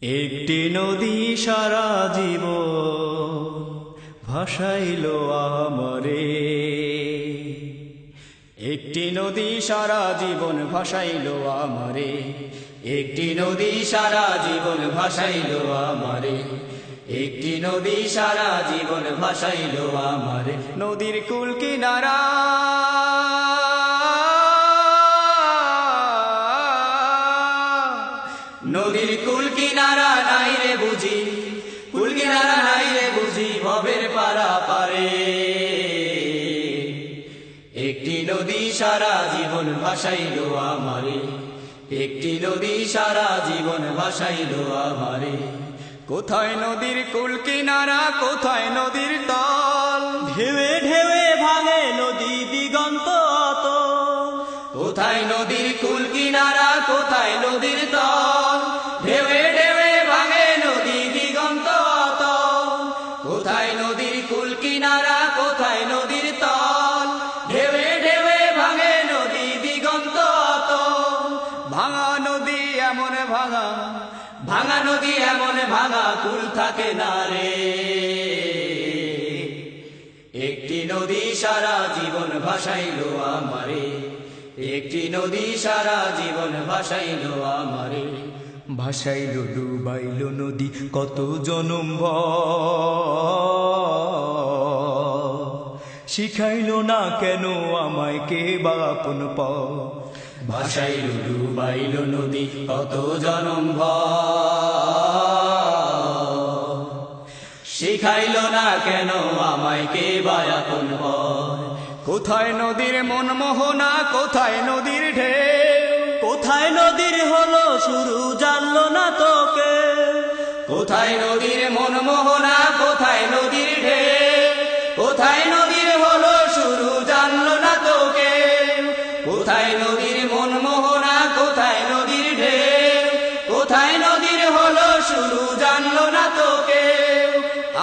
একটি নদী সারা জীবন ভাসাইল আমারে, একটি নদী সারা জীবন ভাসাইল আমারে, একটি নদী সারা জীবন ভাসাইল আমারে, একটি নদী সারা জীবন ভাসাইল আমারে। নদীর কুল কিনারা নদীর কুল কিনারা নাই রে বুঝি, কুল কিনারা নাই রে বুঝি ভবের পারা পারে। একটি নদী সারা জীবন ভাসাইল আমারে, একটি নদী সারা জীবন ভাসাইল আমারে। কোথায় নদীর কুল কিনারা, কোথায় নদীর তল, ঢেউে ঢেউে ভাঙে নদী দিগন্ত অত। কোথায় নদীর কুল কিনারা, কোথায় নদীর তল, ঢেউে ঢেউে ভাঙে নদী দিগন্ত অত। কোথায় নদীর কুল কিনারা, কোথায় নদীর তল, ঢেউে ঢেউে ভাঙে নদী দিগন্ত অত। ভাঙা নদী এমন ভাঙা, ভাঙা নদী এমন ভাঙা, কুল থাকে না রে। একটি নদী সারা জীবন ভাসাইল আমারে, একটি নদী সারা জীবন ভাসাইল আমারে। ভাসাইল ডুবাইল নদী কত জনম শিখাইল না কেন আমায় কে বাপন প। ভাসাইল ডুবাইল নদী কত জনম শিখাইল না কেন আমায় কে বাপন প। কোথায় নদীর মনমোহনা, কোথায় নদীর ঢেউ, কোথায় নদীর হলো শুরু জানলো না তোকে। কোথায় নদীর মনমোহনা, কোথায় নদীর ঢেউ, কোথায় নদীর হলো শুরু জানলো না তোকে। কোথায় নদীর মনমোহনা, কোথায় নদীর ঢেউ, কোথায় নদীর হলো শুরু জানলো না তোকে।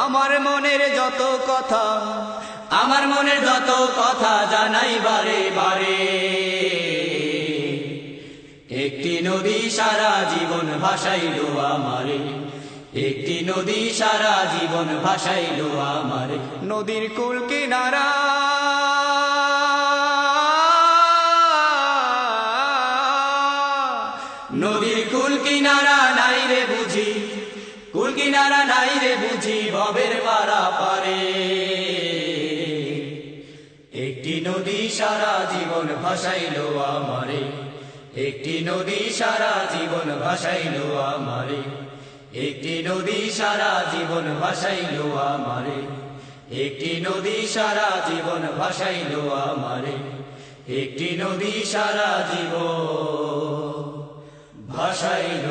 আমার মনের যত কথা, আমার মনের যত কথা জানাই বারে বারে। একটি নদী সারা জীবন ভাসাইল আমারে, একটি নদী সারা জীবন ভাসাইল আমারে। নদীর কুল কিনারা নদীর কুল কিনারা নাই রে বুঝি, কুল কিনারা নাই রে বুঝি ভবের পারা পারে। একটি নদী সারা জীবন ভাসাইল আমারে, একটি নদী সারা জীবন ভাসাইল আমারে, একটি নদী সারা জীবন ভাসাইল আমারে, একটি নদী সারা জীবন ভাসাইল আমারে, একটি নদী সারা জীবন ভাসাইল